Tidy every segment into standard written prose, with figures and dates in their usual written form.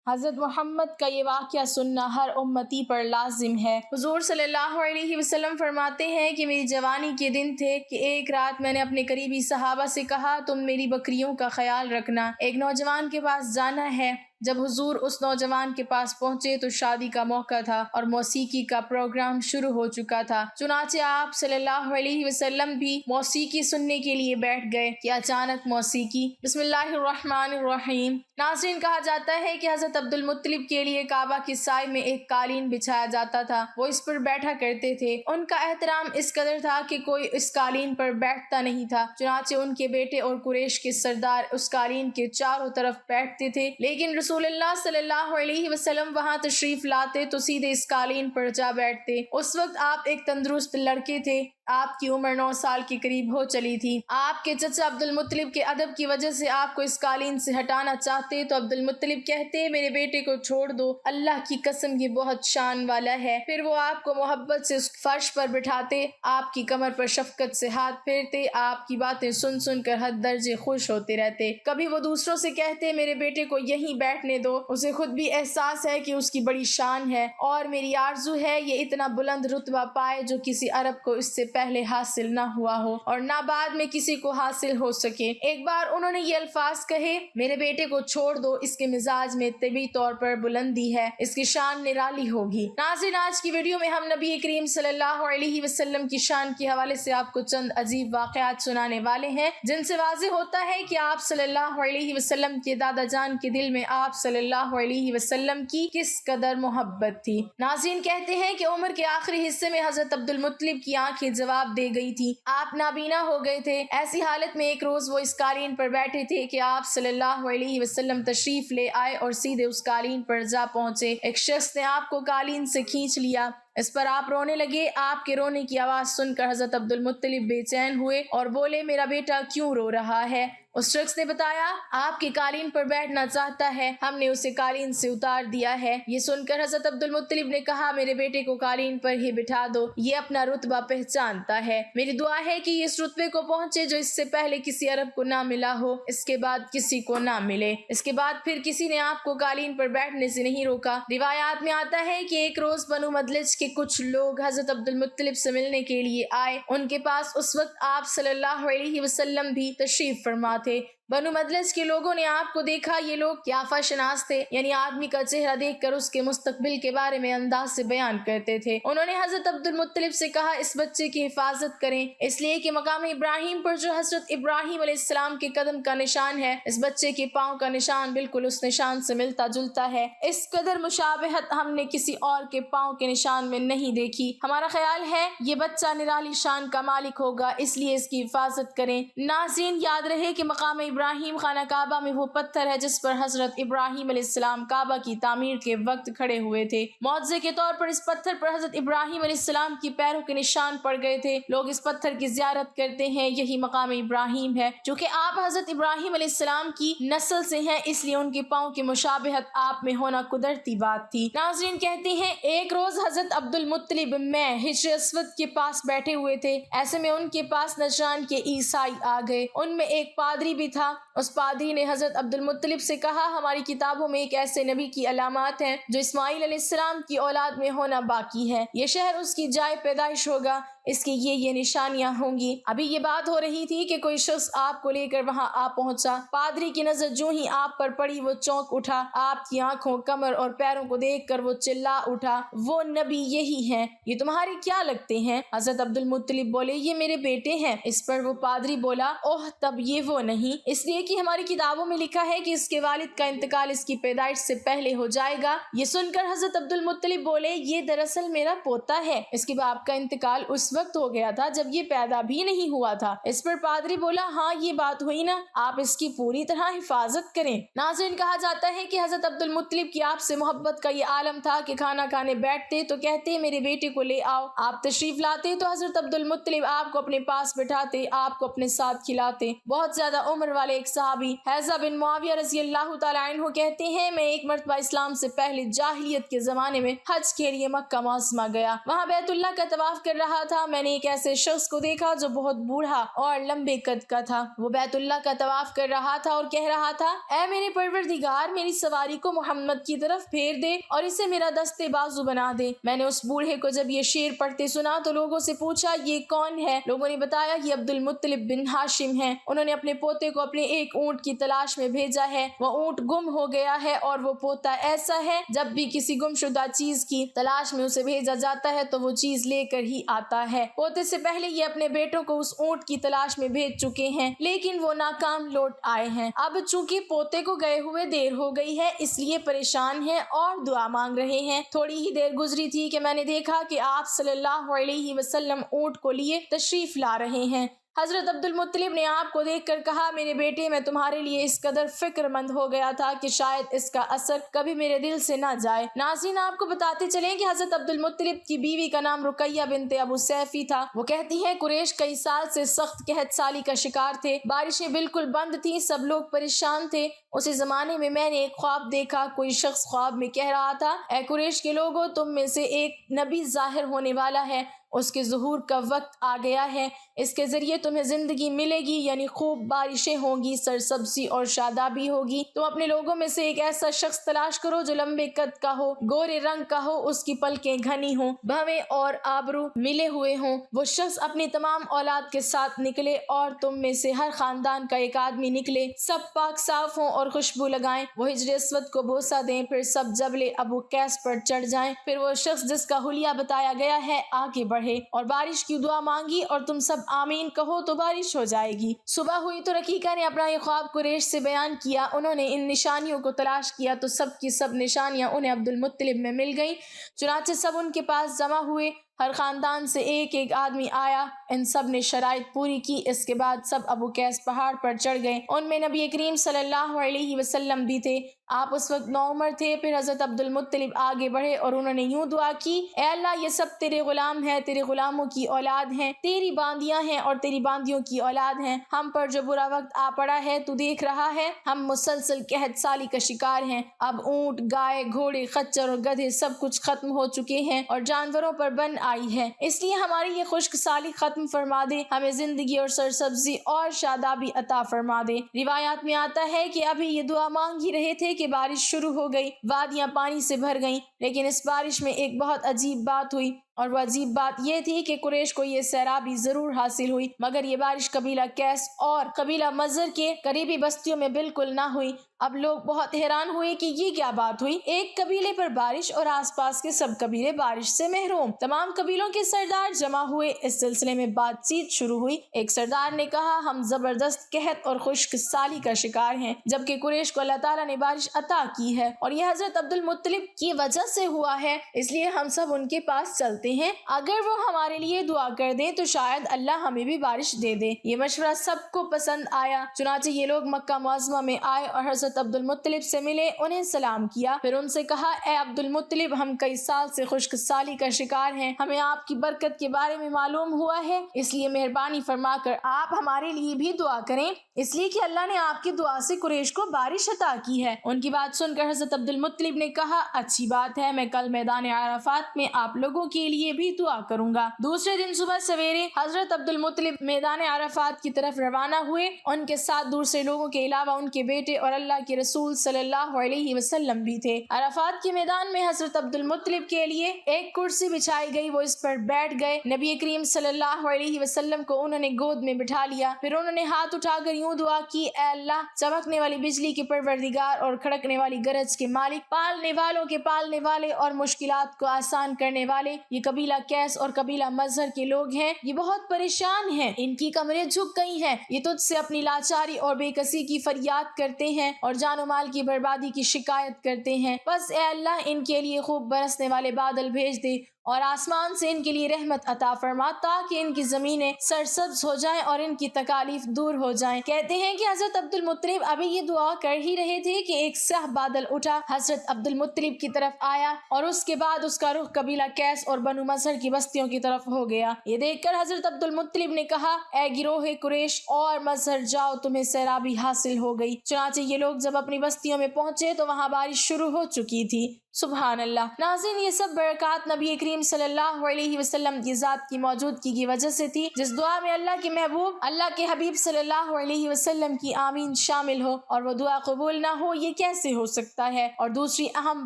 حضرت محمد کا یہ واقعہ سننا ہر امتی پر لازم ہے۔ حضور صلی اللہ علیہ وسلم فرماتے ہیں کہ میری جوانی کے دن تھے کہ ایک رات میں نے اپنے قریبی صحابہ سے کہا تم میری بکریوں کا خیال رکھنا، ایک نوجوان کے پاس جانا ہے۔ جب حضور اس نوجوان کے پاس پہنچے تو شادی کا موقع تھا اور موسیقی کا پروگرام شروع ہو چکا تھا، چنانچہ آپ صلی اللہ علیہ وسلم بھی موسیقی سننے کے لیے بیٹھ گئے کہ اچانک موسیقی۔ بسم اللہ الرحمن الرحیم۔ ناظرین، کہا جاتا ہے کہ حضرت عبد المطلب کے لیے کعبہ کے سائے میں ایک قالین بچھایا جاتا تھا، وہ اس پر بیٹھا کرتے تھے۔ ان کا احترام اس قدر تھا کہ کوئی اس قالین پر بیٹھتا نہیں تھا، چنانچہ ان کے بیٹے اور قریش کے سردار اس قالین کے چاروں طرف بیٹھتے تھے، لیکن رسول اللہ صلی اللہ علیہ وسلم وہاں تشریف لاتے تو سیدھے اس قالین پر جا بیٹھتے۔ اس وقت آپ ایک تندرست لڑکے تھے، آپ کی عمر 9 سال کے قریب ہو چلی تھی۔ آپ کے چچا عبد المطلب کے ادب کی وجہ سے آپ کو اس قالین سے ہٹانا چاہتے تو عبد المطلب کہتے میرے بیٹے کو چھوڑ دو، اللہ کی قسم یہ بہت شان والا ہے۔ پھر وہ آپ کو محبت سے اس فرش پر بٹھاتے، آپ کی کمر پر شفقت سے ہاتھ پھیرتے، آپ کی باتیں سن سن کر حد درجے خوش ہوتے رہتے۔ کبھی وہ دوسروں سے کہتے میرے بیٹے کو یہیں بیٹھنے دو، اسے خود بھی احساس ہے کہ اس کی بڑی شان ہے اور میری آرزو ہے یہ اتنا بلند رتبہ پائے جو کسی عرب کو اس سے پہلے حاصل نہ ہوا ہو اور نہ بعد میں کسی کو حاصل ہو سکے۔ ایک بار انہوں نے یہ الفاظ کہے میرے بیٹے کو چھوڑ دو، اس کے مزاج میں طبعی طور پر بلندی ہے، اس کی شان نرالی ہوگی۔ ناظرین، آج کی ویڈیو میں ہم نبی کریم صلی اللہ علیہ وسلم کی شان کے حوالے سے آپ کو چند عجیب واقعات سنانے والے ہیں جن سے واضح ہوتا ہے کہ آپ صلی اللہ علیہ وسلم کے دادا جان کے دل میں آپ صلی اللہ علیہ وسلم کی کس قدر محبت تھی۔ ناظرین کہتے ہیں کہ عمر کے آخری حصے میں حضرت عبد المطلب کی آنکھیں جواب دے گئی تھی، آپ نابینا ہو گئے تھے۔ ایسی حالت میں ایک روز وہ اس قالین پر بیٹھے تھے کہ آپ صلی اللہ علیہ وسلم تشریف لے آئے اور سیدھے اس قالین پر جا پہنچے۔ ایک شخص نے آپ کو قالین سے کھینچ لیا، اس پر آپ رونے لگے۔ آپ کے رونے کی آواز سن کر حضرت عبد المطلب بے چین ہوئے اور بولے میرا بیٹا کیوں رو رہا ہے؟ اس شخص نے بتایا آپ کی قالین پر بیٹھنا چاہتا ہے، ہم نے اسے قالین سے اتار دیا ہے۔ یہ سن کر حضرت عبد المطلب نے کہا میرے بیٹے کو قالین پر ہی بٹھا دو، یہ اپنا رتبہ پہچانتا ہے، میری دعا ہے کہ یہ اس رتبے کو پہنچے جو اس سے پہلے کسی عرب کو نہ ملا ہو، اس کے بعد کسی کو نہ ملے۔ اس کے بعد پھر کسی نے آپ کو قالین پر بیٹھنے سے نہیں روکا۔ روایات میں آتا ہے کہ ایک روز بنو مدلج کے کچھ لوگ حضرت عبد المطلب سے ملنے کے لیے آئے، ان کے پاس اس وقت آپ صلی اللہ علیہ وسلم بھی تشریف فرما تھے۔ بنو مدلج کے لوگوں نے آپ کو دیکھا، یہ لوگ قیافہ شناس تھے، یعنی آدمی کا چہرہ دیکھ کر اس کے مستقبل کے بارے میں انداز سے بیان کرتے تھے۔ انہوں نے حضرت عبد المطلب سے کہا اس بچے کی حفاظت کریں، اس لیے کہ مقام ابراہیم پر جو حضرت ابراہیم علیہ السلام کے قدم کا نشان ہے، اس بچے کے پاؤں کا نشان بالکل اس نشان سے ملتا جلتا ہے۔ اس قدر مشابہت ہم نے کسی اور کے پاؤں کے نشان میں نہیں دیکھی۔ ہمارا خیال ہے یہ بچہ نرالی شان کا مالک ہوگا، اس لیے اس کی حفاظت کریں۔ ناظرین، یاد رہے کہ مقام ابراہیم خانہ کعبہ میں وہ پتھر ہے جس پر حضرت ابراہیم علیہ السلام کعبہ کی تعمیر کے وقت کھڑے ہوئے تھے۔ معجزے کے طور پر اس پتھر پر حضرت ابراہیم علیہ السلام کی پیروں کے نشان پڑ گئے تھے۔ لوگ اس پتھر کی زیارت کرتے ہیں، یہی مقام ابراہیم ہے۔ چونکہ آپ حضرت ابراہیم علیہ السلام کی نسل سے ہیں، اس لیے ان کے پاؤں کی مشابہت آپ میں ہونا قدرتی بات تھی۔ ناظرین کہتے ہیں ایک روز حضرت عبد المطلب میں حجر اسود کے پاس بیٹھے ہوئے تھے، ایسے میں ان کے پاس نجران کے عیسائی آ گئے۔ ان میں ایک پادری بھی تھا۔ اس پادری نے حضرت عبد المطلب سے کہا ہماری کتابوں میں ایک ایسے نبی کی علامات ہیں جو اسماعیل علیہ السلام کی اولاد میں ہونا باقی ہے، یہ شہر اس کی جائے پیدائش ہوگا، اس کی یہ نشانیاں ہوں گی۔ ابھی یہ بات ہو رہی تھی کہ کوئی شخص آپ کو لے کر وہاں آ پہنچا۔ پادری کی نظر جو ہی آپ پر پڑی وہ چونک اٹھا، آپ کی آنکھوں، کمر اور پیروں کو دیکھ کر وہ چلا اٹھا وہ نبی یہی ہیں، یہ تمہارے کیا لگتے ہیں؟ حضرت عبد المطلب بولے یہ میرے بیٹے ہیں۔ اس پر وہ پادری بولا اوہ تب یہ وہ نہیں، اس لیے کہ ہماری کتابوں میں لکھا ہے کہ اس کے والد کا انتقال اس کی پیدائش سے پہلے ہو جائے گا۔ یہ سن کر حضرت عبد المطلب بولے یہ دراصل میرا پوتا ہے، اس کے باپ کا انتقال اس وقت ہو گیا تھا جب یہ پیدا بھی نہیں ہوا تھا۔ اس پر پادری بولا ہاں یہ بات ہوئی نا، آپ اس کی پوری طرح حفاظت کریں۔ ناظرین کہا جاتا ہے کہ حضرت عبد المطلب کی آپ سے محبت کا یہ عالم تھا کہ کھانا کھانے بیٹھتے تو کہتے میرے بیٹے کو لے آؤ، آپ تشریف لاتے تو حضرت عبد المطلب آپ کو اپنے پاس بٹھاتے، آپ کو اپنے ساتھ کھلاتے۔ بہت زیادہ عمر والے ایک صحابی حیزہ بن معاویہ رضی اللہ تعالیٰ عنہ کہتے ہیں میں ایک مرتبہ اسلام سے پہلے جاہلیت کے زمانے میں حج کے لیے مکہ معظمہ گیا، وہاں بیت اللہ کا طواف کر رہا تھا تھا میں نے ایک ایسے شخص کو دیکھا جو بہت بوڑھا اور لمبے قد کا تھا. وہ بیت اللہ کا طواف کر رہا تھا اور کہہ رہا تھا اے میرے پروردگار میری سواری کو محمد کی طرف پھیر دے اور اسے میرا دستے بازو بنا دے. میں نے اس بوڑھے کو جب یہ شعر پڑھتے سنا تو لوگوں سے پوچھا یہ کون ہے؟ لوگوں نے بتایا یہ عبد المطلب بن ہاشم ہے. انہوں نے اپنے پوتے کو اپنے ایک اونٹ کی تلاش میں بھیجا ہے. وہ اونٹ گم ہو گیا ہے اور وہ پوتا ایسا ہے جب بھی کسی گمشدہ چیز کی تلاش میں اسے بھیجا جاتا ہے تو وہ چیز لے کر ہی آتا ہے. پوتے سے پہلے یہ اپنے بیٹوں کو اس اونٹ کی تلاش میں بھیج چکے ہیں لیکن وہ ناکام لوٹ آئے ہیں. اب چونکہ پوتے کو گئے ہوئے دیر ہو گئی ہے اس لیے پریشان ہیں اور دعا مانگ رہے ہیں. تھوڑی ہی دیر گزری تھی کہ میں نے دیکھا کہ آپ صلی اللہ علیہ وسلم اونٹ کو لیے تشریف لا رہے ہیں. حضرت عبد المطلب نے آپ کو دیکھ کر کہا میرے بیٹے میں تمہارے لیے اس قدر فکر مند ہو گیا تھا کہ شاید اس کا اثر کبھی میرے دل سے نہ جائے. ناظرین آپ کو بتاتے چلیں کہ حضرت عبد المطلب کی بیوی کا نام رقیہ بنت ابو سیفی تھا. وہ کہتی ہیں قریش کئی سال سے سخت قحط سالی کا شکار تھے. بارشیں بالکل بند تھیں. سب لوگ پریشان تھے. اسی زمانے میں نے ایک خواب دیکھا. کوئی شخص خواب میں کہہ رہا تھا اے قریش کے لوگوں تم میں سے ایک نبی ظاہر ہونے والا ہے. اس کے ظہور کا وقت آ گیا ہے. اس کے ذریعے تمہیں زندگی ملے گی یعنی خوب بارشیں ہوں گی سرسبزی اور شادابی ہوگی. تم اپنے لوگوں میں سے ایک ایسا شخص تلاش کرو جو لمبے قد کا ہو گورے رنگ کا ہو اس کی پلکیں گھنی ہوں بھویں اور آبرو ملے ہوئے ہوں. وہ شخص اپنی تمام اولاد کے ساتھ نکلے اور تم میں سے ہر خاندان کا ایک آدمی نکلے. سب پاک صاف ہوں اور خوشبو لگائیں. وہ ہجر اسود کو بوسہ دیں پھر سب جبل ابو قیس پر چڑھ جائیں. پھر وہ شخص جس کا حلیہ بتایا گیا ہے آگے بڑھے اور بارش کی دعا مانگی اور تم سب آمین کہو تو بارش ہو جائے گی. صبح ہوئی تو رقیقہ نے اپنا یہ خواب قریش سے بیان کیا. انہوں نے ان نشانیوں کو تلاش کیا تو سب کی سب نشانیاں انہیں عبد المطلب میں مل گئیں. چنانچہ سب ان کے پاس جمع ہوئے. ہر خاندان سے ایک ایک آدمی آیا. ان سب نے شرائط پوری کی. اس کے بعد سب ابو قیس پہاڑ پر چڑھ گئے. ان میں نبی کریم صلی اللہ علیہ وسلم بھی تھے. آپ اس وقت نوعمر تھے. پھر حضرت عبد المطلب آگے بڑھے اور انہوں نے یوں دعا کی اے اللہ یہ سب تیرے غلام ہیں تیرے غلاموں کی اولاد ہیں تیری باندیاں ہیں اور تیری باندیوں کی اولاد ہیں. ہم پر جو برا وقت آ پڑا ہے تو دیکھ رہا ہے. ہم مسلسل قحط سالی کا شکار ہیں. اب اونٹ گائے گھوڑے خچر اور گدھے سب کچھ ختم ہو چکے ہیں اور جانوروں پر بن آئی ہے. اس لیے ہماری یہ خشک سالی ختم فرما دے. ہمیں زندگی اور سرسبزی اور شادابی عطا فرما دے. روایات میں آتا ہے کہ ابھی یہ دعا مانگ ہی رہے تھے کہ بارش شروع ہو گئی. وادیاں پانی سے بھر گئیں. لیکن اس بارش میں ایک بہت عجیب بات ہوئی اور وہ عجیب بات یہ تھی کہ قریش کو یہ سیرابی ضرور حاصل ہوئی مگر یہ بارش قبیلہ قیس اور قبیلہ مضر کے قریبی بستیوں میں بالکل نہ ہوئی. اب لوگ بہت حیران ہوئے کہ یہ کیا بات ہوئی. ایک قبیلے پر بارش اور آس پاس کے سب قبیلے بارش سے محروم. تمام قبیلوں کے سردار جمع ہوئے. اس سلسلے میں بات چیت شروع ہوئی. ایک سردار نے کہا ہم زبردست قحط اور خشک سالی کا شکار ہیں جبکہ قریش کو اللہ تعالیٰ نے بارش عطا کی ہے اور یہ حضرت عبد المطلب کی وجہ سے ہوا ہے. اس لیے ہم سب ان کے پاس چلتے ہیں. اگر وہ ہمارے لیے دعا کر دیں تو شاید اللہ ہمیں بھی بارش دے دے. یہ مشورہ سب کو پسند آیا. چنانچہ یہ لوگ مکہ معظمہ میں آئے اور حضرت عبد المطلب سے ملے. انہیں سلام کیا. پھر ان سے کہا اے عبد المطلب ہم کئی سال سے خشک سالی کا شکار ہیں. ہمیں آپ کی برکت کے بارے میں معلوم ہوا ہے اس لیے مہربانی فرما کر آپ ہمارے لیے بھی دعا کریں اس لیے کہ اللہ نے آپ کی دعا سے قریش کو بارش عطا کی ہے. ان کی بات سن کر حضرت عبد المطلب نے کہا اچھی بات ہے. میں کل میدان عرفات میں آپ لوگوں کے لیے بھی دعا کروں گا. دوسرے دن صبح سویرے حضرت عبد المطلب میدان عرفات کی طرف روانہ ہوئے. ان کے ساتھ دوسرے لوگوں کے علاوہ ان کے بیٹے اور اللہ کے رسول صلی اللہ علیہ وسلم بھی تھے. عرفات کے میدان میں حضرت عبد المطلب کے لیے ایک کرسی بچھائی گئی. وہ اس پر بیٹھ گئے. نبی کریم صلی اللہ علیہ وسلم کو انہوں نے گود میں بٹھا لیا. پھر انہوں نے ہاتھ اٹھا کر یوں دعا کی اے اللہ چمکنے والی بجلی کے پروردگار اور کھڑکنے والی گرج کے مالک پالنے والوں کے پالنے والے اور مشکلات کو آسان کرنے والے. یہ قبیلہ قیس اور قبیلہ مظہر کے لوگ ہیں. یہ بہت پریشان ہیں. ان کی کمریں جھک گئی ہیں. یہ تجھ سے اپنی لاچاری اور بے کسی کی فریاد کرتے ہیں اور جان و مال کی بربادی کی شکایت کرتے ہیں. بس اے اللہ ان کے لیے خوب برسنے والے بادل بھیج دے اور آسمان سے ان کے لیے رحمت عطا فرما تاکہ ان کی زمینیں سرسبز ہو جائیں اور ان کی تکالیف دور ہو جائیں. کہتے ہیں کہ حضرت عبد المطلب ابھی یہ دعا کر ہی رہے تھے کہ ایک سیاہ بادل اٹھا حضرت عبد المطلب کی طرف آیا اور اس کے بعد اس کا رخ قبیلہ قیس اور بنو مظہر کی بستیوں کی طرف ہو گیا. یہ دیکھ کر حضرت عبد المطلب نے کہا اے گروہ قریش اور مظہر جاؤ تمہیں سیرابی حاصل ہو گئی. چنانچہ یہ لوگ جب اپنی بستیوں میں پہنچے تو وہاں بارش شروع ہو چکی تھی. سبحان اللہ. ناظرین یہ سب برکات نبی کریم کریم صلی اللہ علیہ وسلم کی ذات کی موجودگی کی وجہ سے تھی، جس دعا میں اللہ کے محبوب اللہ کے حبیب صلی اللہ علیہ وسلم کی آمین شامل ہو اور وہ دعا قبول نہ ہو، یہ کیسے ہو سکتا ہے؟ اور دوسری اہم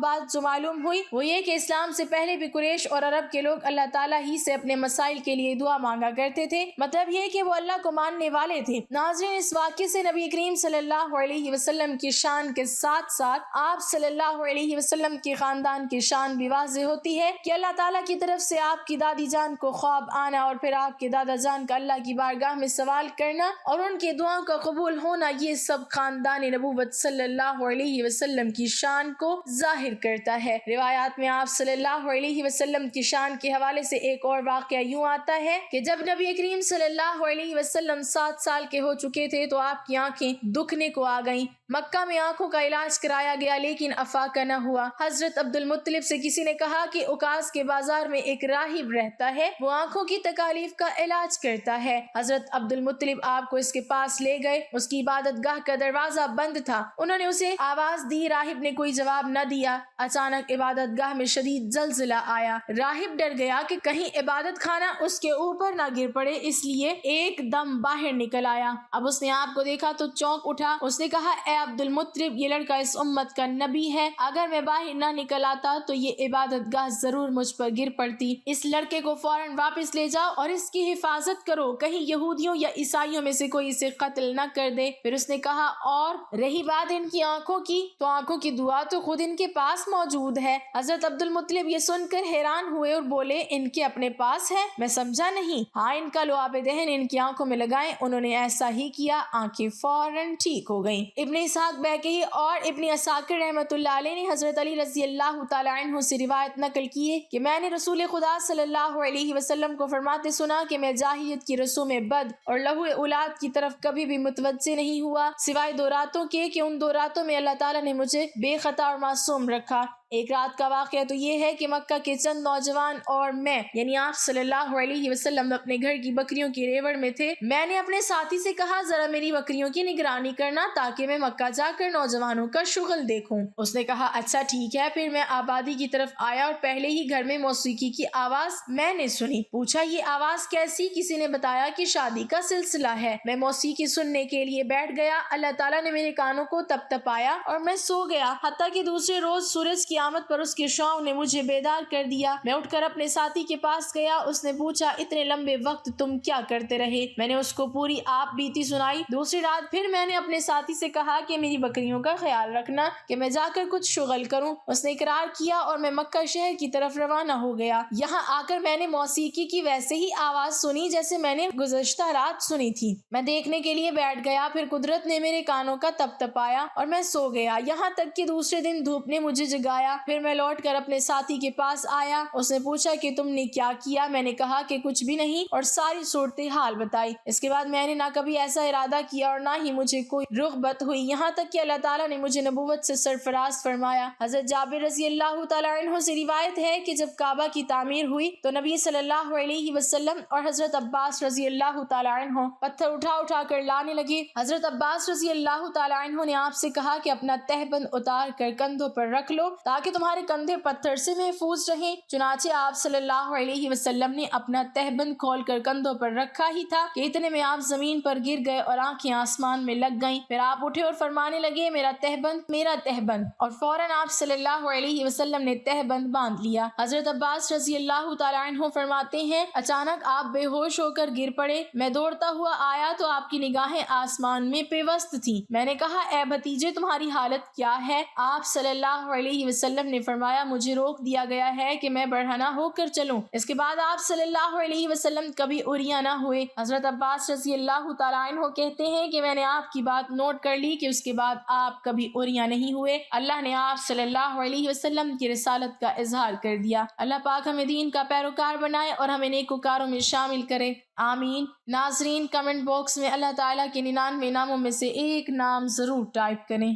بات جو معلوم ہوئی وہ یہ کہ اسلام سے پہلے بھی قریش اور عرب کے لوگ اللہ تعالیٰ ہی سے اپنے مسائل کے لیے دعا مانگا کرتے تھے، مطلب یہ کہ وہ اللہ کو ماننے والے تھے۔ ناظرین، اس واقعے سے نبی کریم صلی اللہ علیہ وسلم کی شان کے ساتھ ساتھ آپ صلی اللہ علیہ وسلم کے خاندان کی شان بھی واضح ہوتی ہے کہ اللہ تعالیٰ کی طرف سے آپ کی دادی جان کو خواب آنا اور پھر آپ کے دادا جان کا اللہ کی بارگاہ میں سوال کرنا اور ان کی دعاؤں کا قبول ہونا، یہ سب خاندان نبوت صلی اللہ علیہ وسلم کی شان کو ظاہر کرتا ہے۔ روایات میں آپ صلی اللہ علیہ وسلم کی شان کے حوالے سے ایک اور واقعہ یوں آتا ہے کہ جب نبی کریم صلی اللہ علیہ وسلم 7 سال کے ہو چکے تھے تو آپ کی آنکھیں دکھنے کو آ گئیں۔ مکہ میں آنکھوں کا علاج کرایا گیا لیکن افاقہ نہ ہوا۔ حضرت عبد المطلب سے کسی نے کہا کہ اوکاس کے بازار میں ایک راہب رہتا ہے، وہ آنکھوں کی تکالیف کا علاج کرتا ہے۔ حضرت عبد المطلب آپ کو اس کے پاس لے گئے۔ اس کی عبادت گاہ کا دروازہ بند تھا۔ انہوں نے اسے آواز دی، راہب نے کوئی جواب نہ دیا۔ اچانک عبادت گاہ میں شدید زلزلہ آیا۔ راہب ڈر گیا کہ کہیں عبادت خانہ اس کے اوپر نہ گر پڑے، اس لیے ایک دم باہر نکل آیا۔ اب اس نے آپ کو دیکھا تو چونک اٹھا۔ اس نے کہا، اے عبد المطلب، یہ لڑکا اس امت کا نبی ہے، اگر میں باہر نہ نکل آتا تو یہ عبادت گاہ ضرور مجھ پر گر پڑتی۔ اس لڑکے کو فوراً واپس لے جاؤ اور اس کی حفاظت کرو، کہیں یہودیوں یا عیسائیوں میں سے کوئی اسے قتل نہ کر دے۔ پھر اس نے کہا، اور رہی بات ان کی آنکھوں کی، تو آنکھوں کی دعا تو خود ان کے پاس موجود ہے۔ حضرت عبد المطلب یہ سن کر حیران ہوئے اور بولے، ان کے اپنے پاس ہے؟ میں سمجھا نہیں۔ ہاں، ان کا لعاب دہن ان کی آنکھوں میں لگائیں۔ انہوں نے ایسا ہی کیا، آنکھیں فوراً ٹھیک ہو گئیں۔ ابن اسحاق بیکہی اور ابن عساکر رحمۃ اللہ علیہ نے حضرت علی رضی اللہ تعالیٰ عنہ سے روایت نقل کی ہے کہ میں نے رسول خدا صلی اللہ علیہ وسلم کو فرماتے سنا کہ میں جاہلیت کی رسوم بد اور لہو اولاد کی طرف کبھی بھی متوجہ نہیں ہوا سوائے 2 راتوں کے کہ ان 2 راتوں میں اللہ تعالیٰ نے مجھے بے خطا اور معصوم رکھا۔ ایک رات کا واقعہ تو یہ ہے کہ مکہ کے چند نوجوان اور میں یعنی آپ صلی اللہ علیہ وسلم اپنے گھر کی بکریوں کی ریوڑ میں تھے۔ میں نے اپنے ساتھی سے کہا، ذرا میری بکریوں کی نگرانی کرنا تاکہ میں مکہ جا کر نوجوانوں کا شغل دیکھوں۔ اس نے کہا، اچھا ٹھیک ہے۔ پھر میں آبادی کی طرف آیا اور پہلے ہی گھر میں موسیقی کی آواز میں نے سنی۔ پوچھا، یہ آواز کیسی؟ کسی نے بتایا کہ شادی کا سلسلہ ہے۔ میں موسیقی سننے کے لیے بیٹھ گیا۔ اللہ تعالیٰ نے میرے کانوں کو تپتپایا اور میں سو گیا، حتیٰ کہ دوسرے روز سورج کی آمد پر اس کی شعاؤں نے مجھے بیدار کر دیا۔ میں اٹھ کر اپنے ساتھی کے پاس گیا۔ اس نے پوچھا، اتنے لمبے وقت تم کیا کرتے رہے؟ میں نے اس کو پوری آپ بیتی سنائی۔ دوسری رات پھر میں نے اپنے ساتھی سے کہا کہ میری بکریوں کا خیال رکھنا کہ میں جا کر کچھ شغل کروں۔ اس نے اقرار کیا اور میں مکہ شہر کی طرف روانہ ہو گیا۔ یہاں آ کر میں نے موسیقی کی ویسے ہی آواز سنی جیسے میں نے گزشتہ رات سنی تھی۔ میں دیکھنے کے لیے بیٹھ گیا، پھر قدرت نے میرے کانوں کا تپتپایا اور میں سو گیا، یہاں تک کہ دوسرے دن دھوپ نے مجھے جگایا۔ پھر میں لوٹ کر اپنے ساتھی کے پاس آیا۔ اس نے پوچھا کہ تم نے کیا کیا؟ میں نے کہا کہ کچھ بھی نہیں اور ساری صورتحال بتائی۔ اس کے بعد میں نے نہ کبھی ایسا ارادہ کیا اور نہ ہی مجھے کوئی رغبت ہوئی، یہاں تک کہ اللہ تعالیٰ نے مجھے نبوت سے سرفراز فرمایا۔ حضرت جابر رضی اللہ تعالیٰ عنہ سے روایت ہے کہ جب کعبہ کی تعمیر ہوئی تو نبی صلی اللہ علیہ وسلم اور حضرت عباس رضی اللہ تعالیٰ عنہ پتھر اٹھا اٹھا کر لانے لگے۔ حضرت عباس رضی اللہ تعالیٰ عنہ نے آپ سے کہا کہ اپنا تہبند اتار کر کندھوں پر رکھ لو تاکہ تمہارے کندھے پتھر سے محفوظ رہیں۔ چنانچہ آپ صلی اللہ علیہ وسلم نے اپنا تہبند کھول کر کندھوں پر رکھا ہی تھا کہ اتنے میں آپ زمین پر گر گئے اور آنکھیں آسمان میں لگ گئیں۔ پھر آپ اٹھے اور فرمانے لگے، میرا تہبند، میرا تہبند، اور فوراً آپ صلی اللہ علیہ وسلم نے تہبند باندھ لیا۔ حضرت عباس رضی اللہ تعالیٰ عنہ فرماتے ہیں، اچانک آپ بے ہوش ہو کر گر پڑے۔ میں دوڑتا ہوا آیا تو آپ کی نگاہیں آسمان میں پیوست تھیں۔ میں نے کہا، اے بھتیجے، تمہاری حالت کیا ہے؟ آپ صلی اللہ علیہ وسلم نے فرمایا، مجھے روک دیا گیا ہے کہ میں برہنہ ہو کر چلوں۔ اس کے بعد آپ صلی اللہ علیہ وسلم کبھی عریاں نہ ہوئے۔ حضرت عباس رضی اللہ تعالیٰ عنہ کہتے ہیں کہ میں نے آپ کی بات نوٹ کر لی کہ اس کے بعد آپ کبھی عریاں نہیں ہوئے۔ اللہ نے آپ صلی اللہ علیہ وسلم کی رسالت کا اظہار کر دیا۔ اللہ پاک ہمیں دین کا پیروکار بنائے اور ہمیں نیکوکاروں میں شامل کرے، آمین۔ ناظرین، کمنٹ باکس میں اللہ تعالیٰ کے 99 ناموں میں سے ایک نام ضرور ٹائپ کریں۔